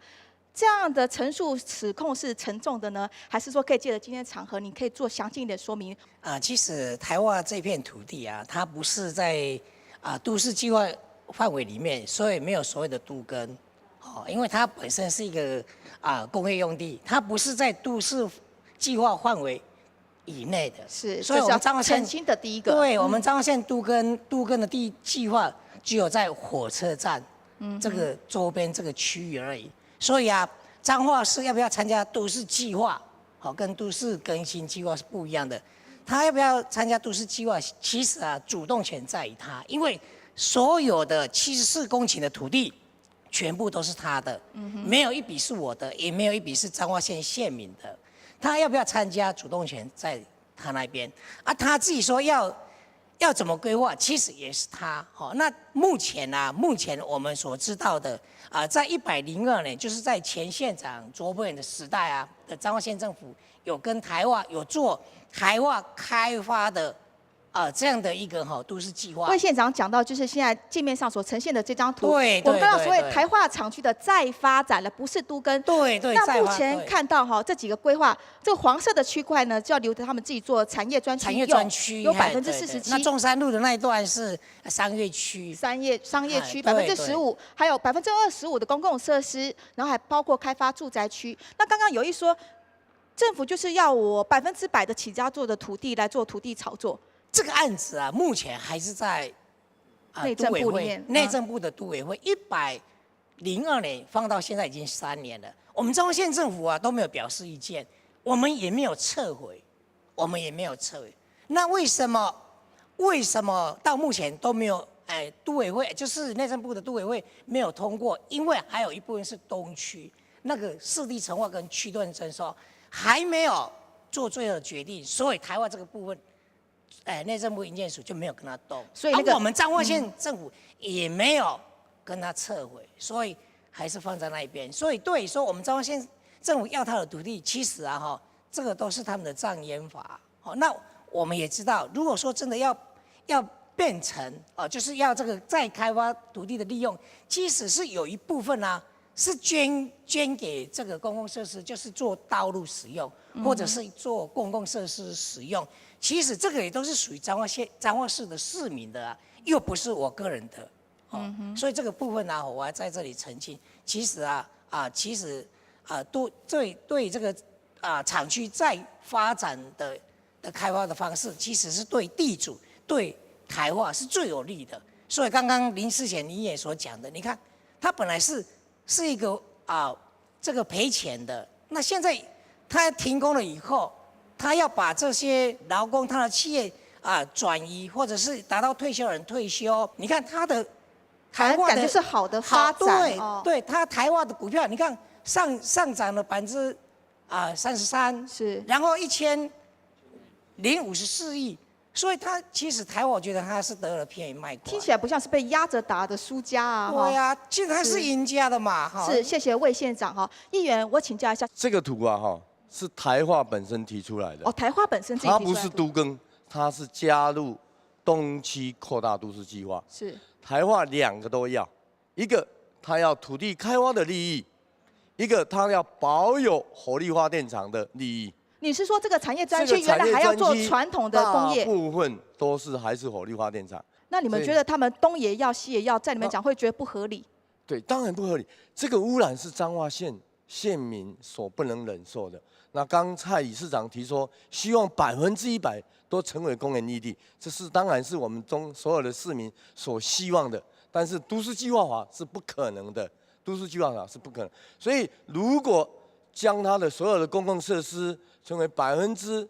这样的陈述指控是沉重的呢，还是说可以借着今天场合，你可以做详尽一点说明？其实台化这片土地啊，它不是在都市计划范围里面，所以没有所谓的都更。因为它本身是一个工业用地，它不是在都市计划范围以内的。是，所以我们彰化县澄清的第一个。对，我们彰化县都更的计划只有在火车站这个周边这个区域而已。所以彰化市要不要参加都市计划，跟都市更新计划是不一样的。他要不要参加都市计划，其实主动权在于他，因为所有的74公顷的土地。全部都是他的，没有一笔是我的，也没有一笔是彰化县县民的。他要不要参加，主动权在他那边。他自己说要怎么规划，其实也是他。那目前我们所知道的在102年，就是在前县长卓伯源的时代的彰化县政府有跟台化有做台化开发的。这样的一个都市计划。魏县长讲到，就是现在界面上所呈现的这张图，对，我们看到所谓台化厂区的再发展了，不是都更。对。那目前看到这几个规划，这个黄色的区块呢，就要留着他们自己做产业专区，有47%。那中山路的那一段是商业区，商业区15%，还有25%的公共设施，然后还包括开发住宅区。那刚刚有一说，政府就是要我100%的起家做的土地来做土地炒作。这个案子目前还是在内政部里面，内政部的都委会102年放到现在已经3年了。我们彰化县政府都没有表示意见，我们也没有撤回，那为什么到目前都没有？都委会就是内政部的都委会没有通过，因为还有一部分是东区那个市地重划跟区段征收还没有做最后的决定，所以台湾这个部分。内政部营建署就没有跟他动，所以我们彰化县政府也没有跟他撤回，所以还是放在那一边。所以对说我们彰化县政府要他的土地，其实这个都是他们的障眼法。那我们也知道，如果说真的要变成就是要这个再开发土地的利用，其实是有一部分是捐给这个公共设施，就是做道路使用，或者是做公共设施使用。其实这个也都是属于彰化市的市民的又不是我个人的，所以这个部分我还在这里澄清。其实都对这个厂区再发展的开发的方式，其实是对地主对台化是最有利的。所以刚刚林世贤你也所讲的，你看他本来是一个这个赔钱的，那现在他停工了以后。他要把这些劳工、他的企业转移，或者是达到退休人退休。你看它的台化的感觉是好的发展，对，它台化的股票，你看上涨了33%，是，然后1054亿。所以他其实台湾，我觉得他是得了便宜卖乖，听起来不像是被压着打的输家啊。对啊，其实他是赢家的嘛。是，谢谢魏县长哈。议员，我请教一下，这个图啊是台化本身提出来的。哦，台化本身自己提出来的。它不是都更，它是加入东区扩大都市计划。是。台化2个都要，一个它要土地开发的利益，一个它要保有火力发电厂的利益。你是说这个产业专区原来还要做传统的工业？大部分都是还是火力发电厂。那你们觉得他们东也要西也要，在你们讲会觉得不合理？对，当然不合理。这个污染是彰化县民所不能忍受的。那刚蔡理事长提说，希望100%都成为公园绿地，这是当然是我们所有的市民所希望的。但是都市计划法是不可能的，都市计划法是不可能。所以如果将它的所有的公共设施成为45%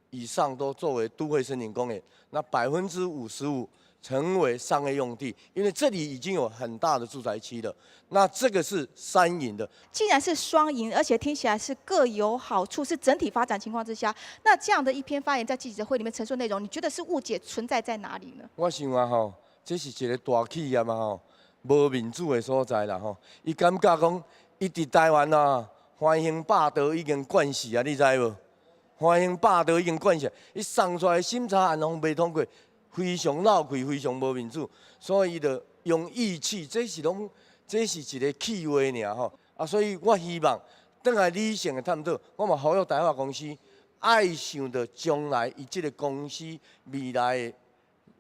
以上都作为都会森林公园，那55%成为商业用地，因为这里已经有很大的住宅区了。那这个是3赢的。既然是双赢，而且听起来是各有好处，是整体发展情况之下，那这样的一篇发言在记者会里面陈述内容，你觉得是误解存在在哪里呢？我想啊这是一个大企业嘛无民主的所在啦伊感觉讲。伊伫台湾啊，欢迎霸道已经惯死啊，你知无？欢迎霸道已经惯死，伊送出来审查案拢未通过，非常闹亏，非常无民主，所以伊就用义气，这是一个气话尔所以我希望转来理性的探讨，我嘛呼吁台化公司爱想到将来伊这个公司未来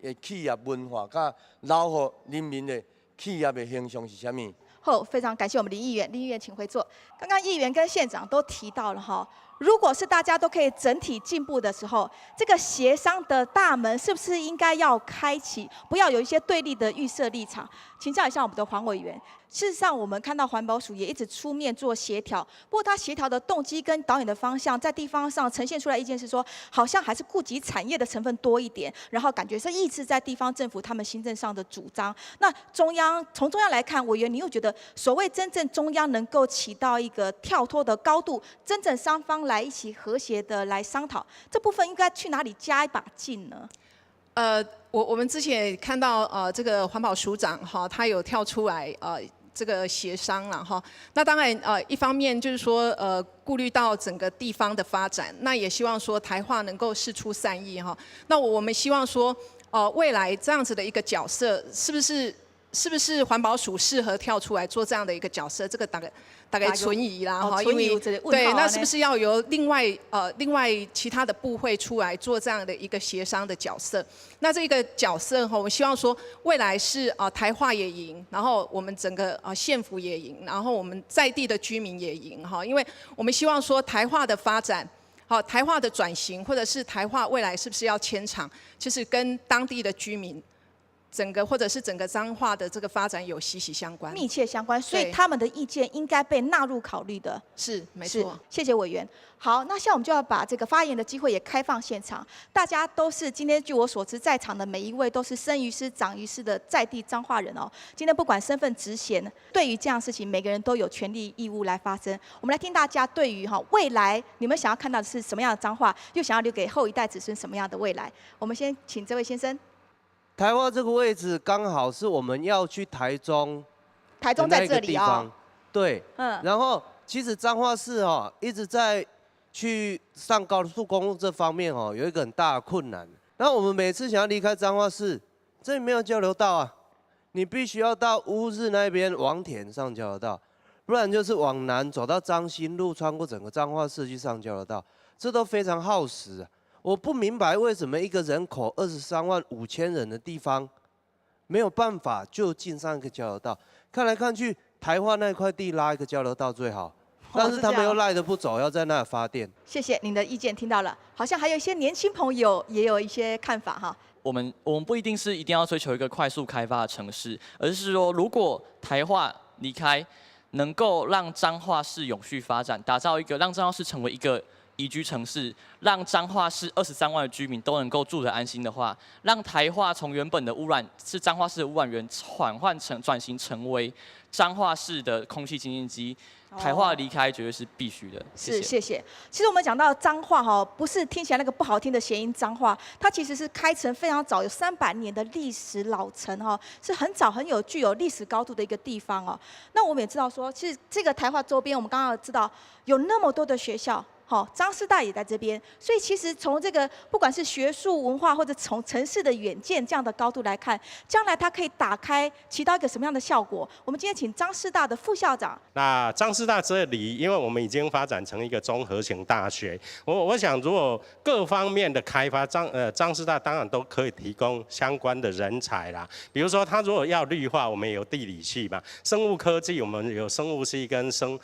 的企业文化，甲留予人民的企业的形象是啥物？好，非常感谢我们林议员，林议员请回座。刚刚议员跟县长都提到了哈，如果是大家都可以整体进步的时候，这个协商的大门是不是应该要开启？不要有一些对立的预设立场。请教一下我们的黄委员。事实上，我们看到环保署也一直出面做协调，不过它协调的动机跟导演的方向，在地方上呈现出来意见是说，好像还是顾及产业的成分多一点，然后感觉是抑制在地方政府他们行政上的主张。那从中央来看，委员你又觉得所谓真正中央能够起到一个跳脱的高度，真正双方来一起和谐的来商讨，这部分应该去哪里加一把劲呢？我们之前也看到这个环保署长他有跳出来这个协商了哈。那当然一方面就是说顾虑到整个地方的发展，那也希望说台化能够释出善意哈。那我们希望说未来这样子的一个角色，是不是环保署适合跳出来做这样的一个角色？这个大概存疑啦哈，因为对，那是不是要由另外其他的部会出来做这样的一个协商的角色？那这个角色哈，我们希望说未来是台化也赢，然后我们整个县府也赢，然后我们在地的居民也赢哈，因为我们希望说台化的发展。好，台化的转型，或者是台化未来是不是要迁厂，其实跟当地的居民或者是整个彰化的这个发展有息息相关，密切相关，所以他们的意见应该被纳入考虑的。是，没错。谢谢委员。好，那现在我们就要把这个发言的机会也开放现场，大家都是今天据我所知在场的每一位都是生于斯长于斯的在地彰化人哦。今天不管身份职衔，对于这样的事情，每个人都有权利义务来发声。我们来听大家对于未来你们想要看到的是什么样的彰化，又想要留给后一代子孙什么样的未来？我们先请这位先生。台化这个位置刚好是我们要去台中在这里啊，对，然后其实彰化市一直在去上高速公路这方面有一个很大的困难。然后我们每次想要离开彰化市，这里没有交流道啊，你必须要到乌日那边王田上交流道，不然就是往南走到彰新路，穿过整个彰化市去上交流道，这都非常耗时啊。我不明白为什么一个人口23.5万人的地方，没有办法就近上一个交流道。看来看去，台化那块地拉一个交流道最好，但是他们又赖着不走，要在那里发电。谢谢您的意见，听到了。好像还有一些年轻朋友也有一些看法哈。我们不一定是一定要追求一个快速开发的城市，而是说，如果台化离开，能够让彰化市永续发展，打造一个让彰化市成为一个宜居城市，让彰化市23万的居民都能够住得安心的话，让台化从原本的污染是彰化市的污染源转型成为彰化市的空气清净机。台化离开绝对是必须的。是，谢谢。其实我们讲到彰化哈，不是听起来那个不好听的谐音彰化，它其实是开城非常早，有300年的历史老城哈，是很早具有历史高度的一个地方哦。那我们也知道说，其实这个台化周边，我们刚刚知道有那么多的学校。好，彰师大也在这边，所以其实从这个不管是学术文化，或者从城市的远见这样的高度来看，将来它可以起到一个什么样的效果？我们今天请彰师大的副校长。那彰师大这里，因为我们已经发展成一个综合型大学，我想如果各方面的开发，彰师大当然都可以提供相关的人才啦。比如说，他如果要绿化，我们有地理系嘛；生物科技，我们有生物系跟生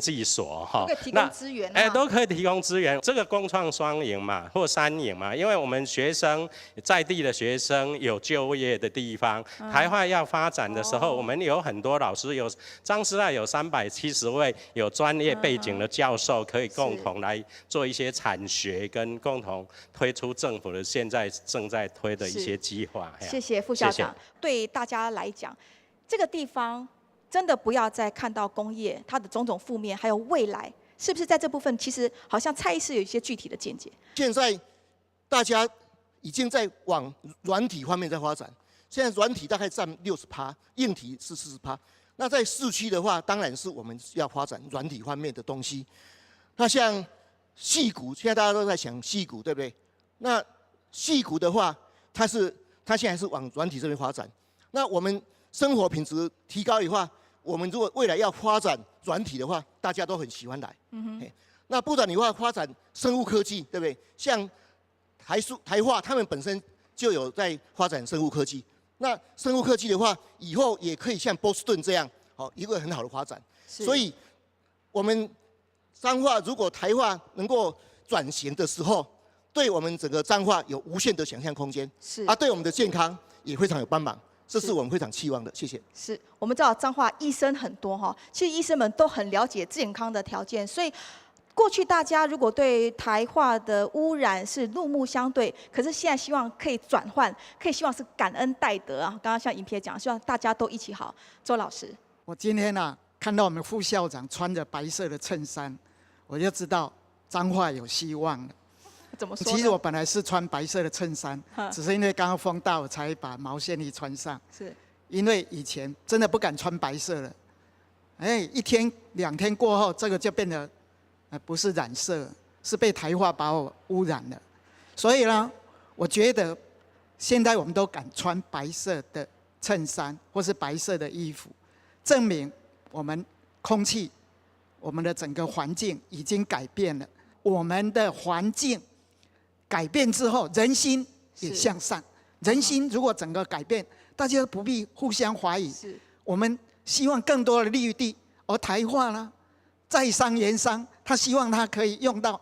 技所哈。都可以提供资源。都可以提供资源，这个共创双赢嘛，或三赢嘛，因为我们学生在地的学生有就业的地方，台化要发展的时候，我们有很多老师，彰师大有370位有专业背景的教授，可以共同来做一些产学，跟共同推出政府的现在正在推的一些计划。谢谢副校长。对大家来讲，这个地方真的不要再看到工业它的种种负面，还有未来。是不是在这部分，其实好像蔡医师有一些具体的见解？现在大家已经在往软体方面在发展，现在软体大概占60%，硬体是40%。那在市区的话，当然是我们要发展软体方面的东西。那像矽谷，现在大家都在想矽谷，对不对？那矽谷的话，它现在是往软体这边发展。那我们生活品质提高的话，我们如果未来要发展软体的话，大家都很喜欢来。那不然你话发展生物科技，对不对？像台化他们本身就有在发展生物科技。那生物科技的话，以后也可以像波士顿这样，一个很好的发展。所以，我们彰化如果台化能够转型的时候，对我们整个彰化有无限的想象空间。对我们的健康也非常有帮忙。这是我们非常期望的，谢谢。是我们知道彰化医生很多哈，其实医生们都很了解健康的条件，所以过去大家如果对台化的污染是怒目相对，可是现在希望可以转换，可以希望是感恩戴德啊。刚刚像影片讲，希望大家都一起好。周老师，我今天看到我们副校长穿着白色的衬衫，我就知道彰化有希望了。怎么说？其实我本来是穿白色的衬衫，只是因为刚刚风大，我才把毛线衣穿上。是，因为以前真的不敢穿白色了，1天2天过后，这个就变得不是染色，是被台化把我污染了。所以呢，我觉得现在我们都敢穿白色的衬衫或是白色的衣服，证明我们空气、我们的整个环境已经改变了。我们的环境改变之后，人心也向善。人心如果整个改变，大家不必互相怀疑。我们希望更多的绿地，而台化呢，在商言商，他希望他可以用到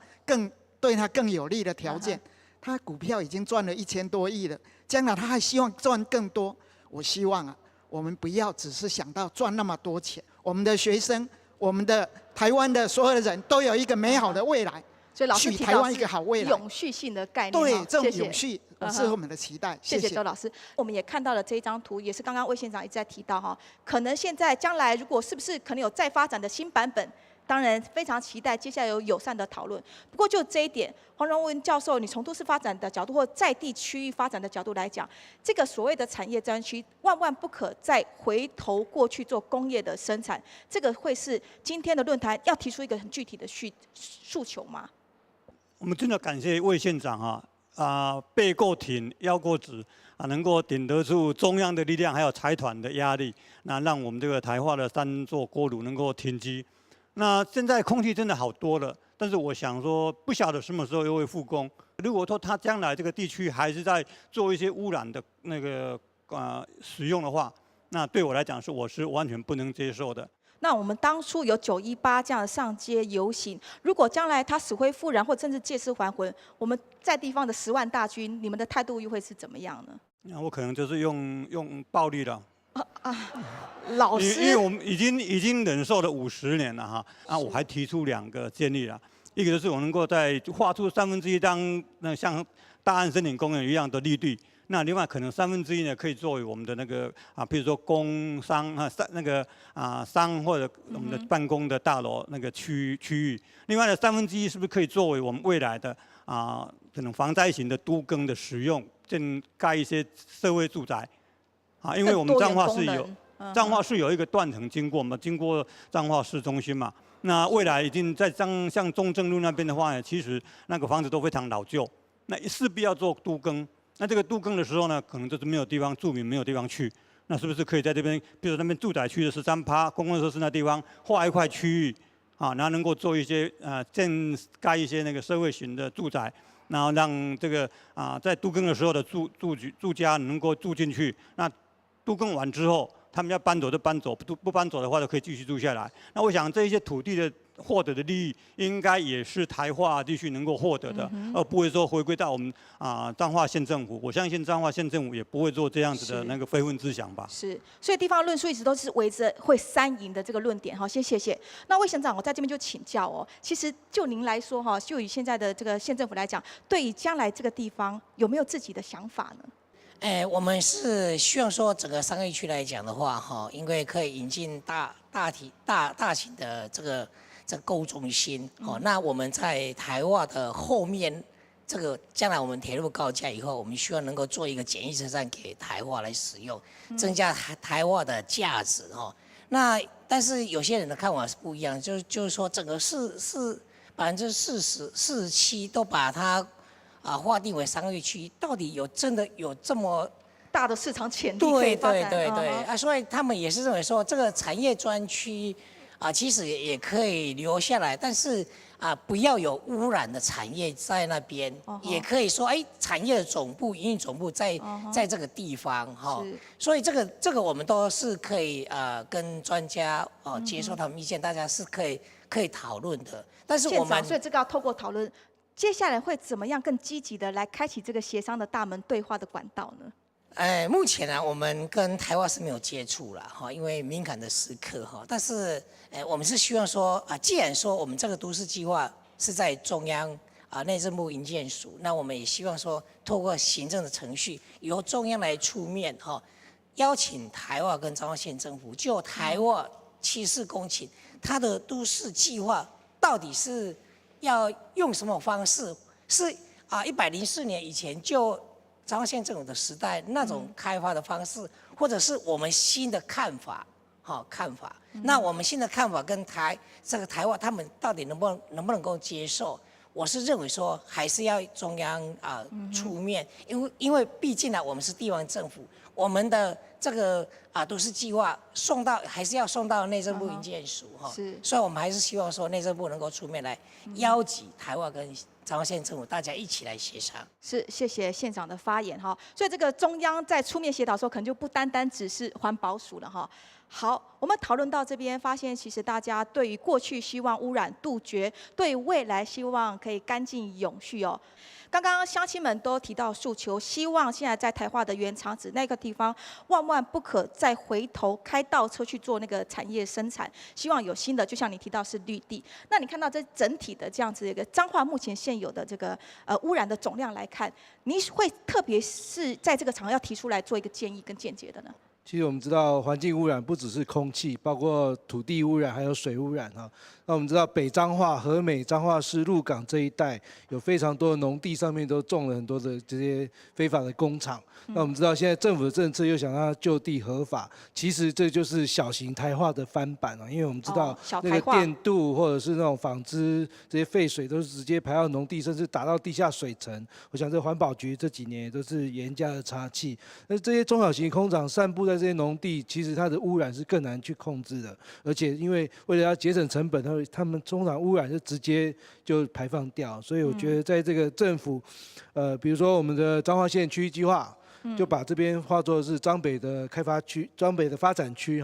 对他更有利的条件。他股票已经赚了1000多亿了，将来他还希望赚更多。我希望我们不要只是想到赚那么多钱，我们的学生，我们的台湾的所有的人都有一个美好的未来。所以老师许台湾一个好未来，永续性的概念。对，这种永续是我们的期待。谢谢周老师。我们也看到了这一张图，也是刚刚魏县长一直在提到哈，可能现在将来如果是不是可能有再发展的新版本，当然非常期待接下来有友善的讨论。不过就这一点，黄荣文教授，你从都市发展的角度或在地区域发展的角度来讲，这个所谓的产业专区，万万不可再回头过去做工业的生产，这个会是今天的论坛要提出一个很具体的诉求吗？我们真的感谢魏县长背够挺，腰够直能够顶得住中央的力量，还有财团的压力，那让我们这个台化的3座锅炉能够停机。那现在空气真的好多了，但是我想说，不晓得什么时候又会复工。如果说它将来这个地区还是在做一些污染的那个使用的话，那对我来讲我是完全不能接受的。那我们当初有918这样的上街游行，如果将来它死灰复燃或甚至借尸还魂，我们在地方的10万大军，你们的态度又会是怎么样呢？那我可能就是用暴力了。老师，因为我们已经忍受了50年了我还提出2个建议了。一个就是我能够在划出1/3当那像大安森林公园一样的绿地。那另外可能1/3呢，可以作为我们的那个比如说工商商或者我们的办公的大楼那个区域。另外的1/3是不是可以作为我们未来的可能防灾型的都更的使用，盖一些社会住宅因为我们彰化市有一个断层经过嘛，经过彰化市中心嘛。那未来已经在像中正路那边的话，其实那个房子都非常老旧，那势必要做都更。那这个都更的时候呢，可能就是没有地方住民，没有地方去。那是不是可以在这边，比如那边住宅区的13%，公共设施那地方划一块区域然后能够做一些盖一些那个社会型的住宅，然后让这个在都更的时候的住家能够住进去。那都更完之后，他们要搬走就搬走，不搬走的话就可以继续住下来。那我想这一些土地的获得的利益，应该也是台化地区能够获得的，而不会说回归到我们彰化县政府。我相信彰化县政府也不会做这样子的那个非分之想吧。是，所以地方论述一直都是围着会3赢的这个论点哈。先谢谢。那魏县长，我在这边就请教哦，其实就您来说哈，就以现在的这个县政府来讲，对于将来这个地方有没有自己的想法呢？我们是希望说整个商业区来讲的话，因为可以引进大型的这个购物中心，那我们在台化的后面，这个将来我们铁路高架以后，我们希望能够做一个简易车站给台化来使用，增加台化的价值那但是有些人的看法是不一样，就是说整个47%都把它划定为商业区，到底真的有这么大的市场潜力可以发展？对，所以他们也是认为说，这个产业专区其实也可以留下来，但是不要有污染的产业在那边，也可以说，产业的总部、营运总部在这个地方所以这个我们都是可以跟专家接受他们意见，大家是可以讨论的。但是我们所以这个要透过讨论。接下来会怎么样更积极的来开启这个协商的大门、对话的管道呢？目前呢，我们跟台化是没有接触了因为敏感的时刻但是我们是希望说既然说我们这个都市计划是在中央内政部营建署，那我们也希望说透过行政的程序，由中央来出面邀请台化跟彰化县政府就台化74公顷，它的都市计划到底是要用什么方式？是104年以前就彰化县政府的时代那种开发的方式，或者是我们新的看法？那我们新的看法跟台化他们到底能不能够接受？我是认为说还是要中央出面，因为毕竟我们是地方政府，我们的这个都市计划还是要送到内政部营建署所以我们还是希望说内政部能够出面来邀集台化跟彰化县政府大家一起来协商。是，谢谢县长的发言所以这个中央在出面协导的时候，可能就不单单只是环保署了好，我们讨论到这边，发现其实大家对于过去希望污染杜绝，对未来希望可以干净永续刚刚乡亲们都提到诉求，希望现在在台化的原厂址那个地方，万万不可再回头开倒车去做那个产业生产，希望有新的，就像你提到是绿地。那你看到这整体的这样子一个彰化目前现有的这个污染的总量来看，你会特别是在这个场合要提出来做一个建议跟见解的呢？其实我们知道，环境污染不只是空气，包括土地污染，还有水污染那我们知道北彰化、和美、彰化市、鹿港这一带有非常多的农地，上面都种了很多的这些非法的工厂。那我们知道现在政府的政策又想让它就地合法，其实这就是小型台化的翻版因为我们知道那个电镀或者是那种纺织这些废水都是直接排到农地，甚至打到地下水层。我想这环保局这几年也都是严加的查缉。那这些中小型工厂散布在这些农地，其实它的污染是更难去控制的，而且因为为了要节省成本，他们通常污染是直接就排放掉，所以我觉得在这个政府，比如说我们的彰化县区域计划，就把这边划作是彰北的开发区、彰北的发展区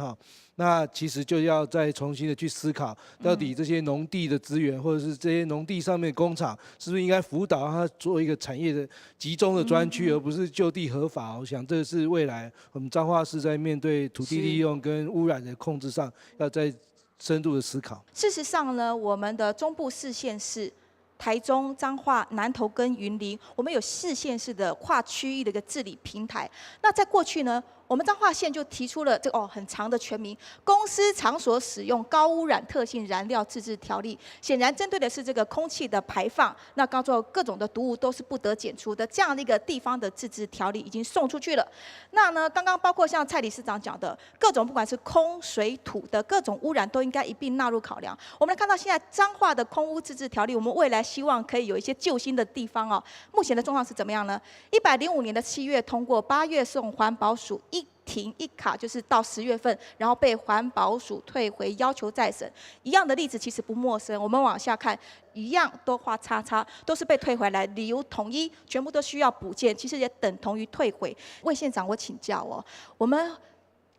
那其实就要再重新的去思考，到底这些农地的资源，或者是这些农地上面的工厂，是不是应该辅导它做一个产业的集中的专区，而不是就地合法。我想这是未来我们彰化市在面对土地利用跟污染的控制上，要再深度的思考。事实上呢，我们的中部4县市台中、彰化、南投跟云林，我们有4县市的跨区域的一个治理平台。那在过去呢，我们彰化县就提出了这个很长的全名公司场所使用高污染特性燃料自治条例，显然针对的是这个空气的排放，那刚说各种的毒物都是不得检出的这样的一个地方的自治条例已经送出去了。那呢，刚刚包括像蔡理事长讲的，各种不管是空、水、土的各种污染都应该一并纳入考量。我们来看到现在彰化的空污自治条例，我们未来希望可以有一些救星的地方哦。目前的状况是怎么样呢？105年的7月通过，8月送环保署一停一卡，就是到10月份，然后被环保署退回，要求再审。一样的例子其实不陌生，我们往下看，一样都画叉叉，都是被退回来，理由统一，全部都需要补件，其实也等同于退回。魏县长，我请教哦，我们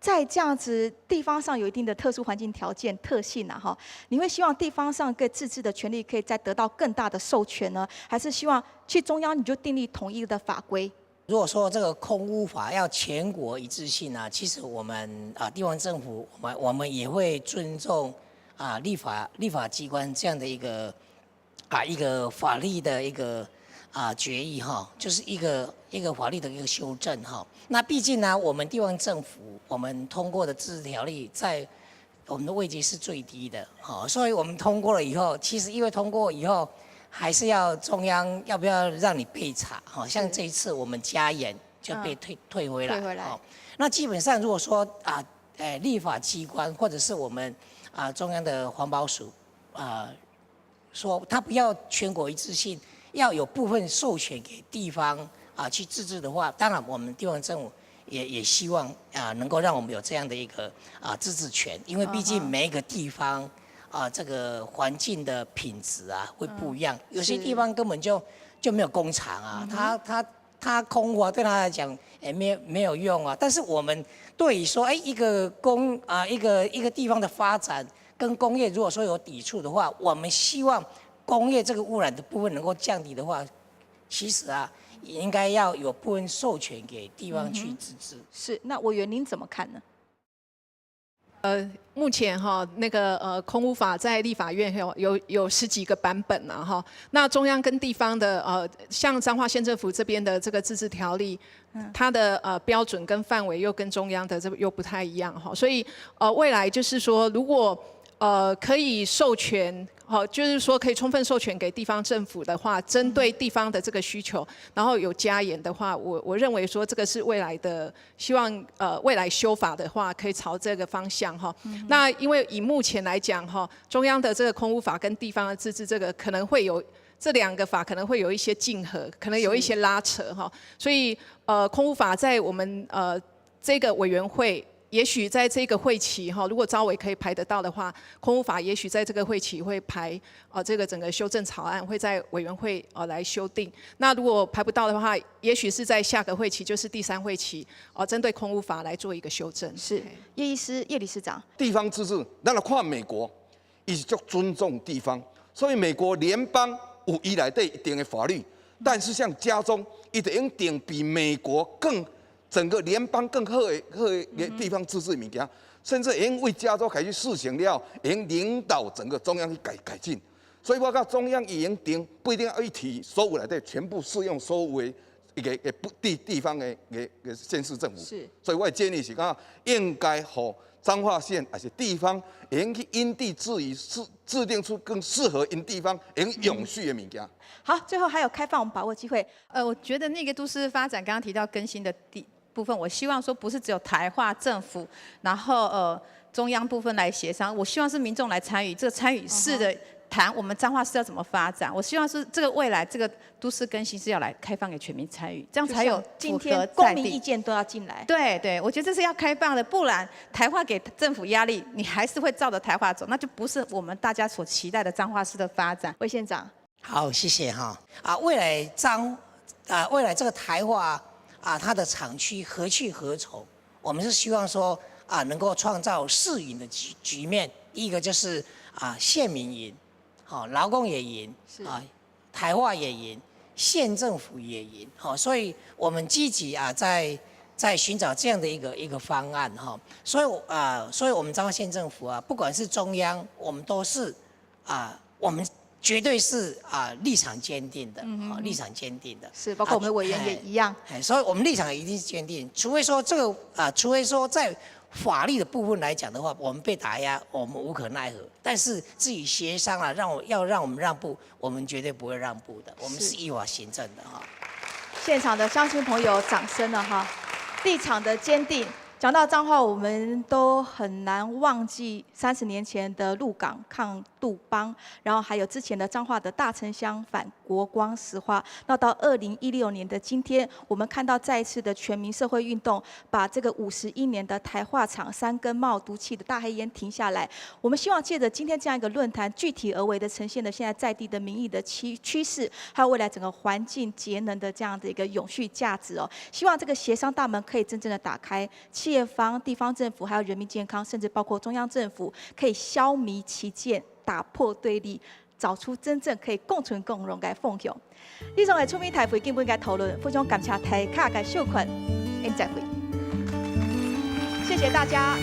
在这样子地方上有一定的特殊环境条件特性啊，哈，你会希望地方上各自治的权利可以再得到更大的授权呢，还是希望去中央你就订立统一的法规？如果说这个空污法要全国一致性啊，其实我们地方政府我们也会尊重立法机关这样的一个法律的一个决议哈，就是一个法律的一个修正哈。那毕竟呢，我们地方政府我们通过的自治条例在我们的位阶是最低的，好，所以我们通过了以后，其实因为通过以后。还是要中央要不要让你备查？好像这一次我们加严就被退回来。那基本上如果说立法机关或者是我们中央的环保署说他不要全国一致性，要有部分授权给地方去自治的话，当然我们地方政府也希望能够让我们有这样的一个自治权，因为毕竟每一个地方。这个环境的品质会不一样，有些地方根本就没有工厂啊，它空污对他来讲没有用啊。但是我们对于说，一个一个地方的发展跟工业如果说有抵触的话，我们希望工业这个污染的部分能够降低的话，其实也应该要有部分授权给地方去自治。是，那委员您怎么看呢？目前那个空污法在立法院有10几个版本了哈。那中央跟地方的像彰化县政府这边的这个自治条例，它的标准跟范围又跟中央的这又不太一样哈。所以未来就是说，如果可以授权。就是说可以充分授权给地方政府的话，针对地方的这个需求，然后有加严的话，我认为说这个是未来的希望，未来修法的话可以朝这个方向哈。那因为以目前来讲哈，中央的这个空污法跟地方的自治这个可能会有这2个法可能会有一些竞合，可能有一些拉扯哈。所以空污法在我们这个委员会。也许在这个会期如果召委可以排得到的话，空污法也许在这个会期会排这个整个修正草案会在委员会来修订。那如果排不到的话，也许是在下个会期，就是第3会期针对空污法来做一个修正。是，叶理事长。地方自治，咱来看美国，伊是足尊重地方，所以美国联邦有伊内底一定的法律，但是像加州，伊就应定比美国更。整个联邦更好的地方自治物件，甚至已经为加州开始试行了，已经领导整个中央去改进。所以我讲中央已经定，不一定要一体所有内底全部适用所有的一个地方的县市政府。是。所以我的建议是讲，应该和彰化县还是地方，已经去因地制宜，制定出更适合因地方、永续的物件。好，最后还有开放，我们把握机会。我觉得那个都市发展刚刚提到更新的部分，我希望说不是只有台化政府，然后中央部分来协商，我希望是民众来参与，这个参与式的谈我们彰化市要怎么发展。我希望是这个未来这个都市更新是要来开放给全民参与，这样才有今天公民意见都要进来。对，我觉得这是要开放的，不然台化给政府压力，你还是会照着台化走，那就不是我们大家所期待的彰化市的发展。魏县长，好，谢谢哈。未来这个台化。它的厂区何去何从？我们是希望说能够创造4赢的局面。第一个就是县民赢，劳工也赢，台化也赢，县政府也赢，所以我们积极在寻找这样的一个方案哈。所以我们彰化县政府不管是中央，我们都是我们绝对是立场坚定的，立场坚定的。是，包括我们的委员也一样。所以我们立场一定是坚定，除非说除非说在法律的部分来讲的话，我们被打压，我们无可奈何。但是至于协商啊，让我们让步，我们绝对不会让步的。我们是依法行政的哈。现场的乡亲朋友，掌声了哈，立场的坚定。讲到彰化，我们都很难忘记30年前的鹿港抗杜邦，然后还有之前的彰化的大城乡反国光石化。那到2016年的今天，我们看到再一次的全民社会运动，把这个51年的台化厂3根冒毒气的大黑烟停下来。我们希望借着今天这样一个论坛，具体而为的呈现了现在在地的民意的趋势，还有未来整个环境节能的这样的一个永续价值哦。希望这个协商大门可以真正的打开。企业方、地方政府，还有人民健康，甚至包括中央政府，可以消弭歧见，打破对立，找出真正可以共存共荣的方向。以上的出名台会基本嘅讨论，非常感谢台卡嘅授权，再会，谢谢大家。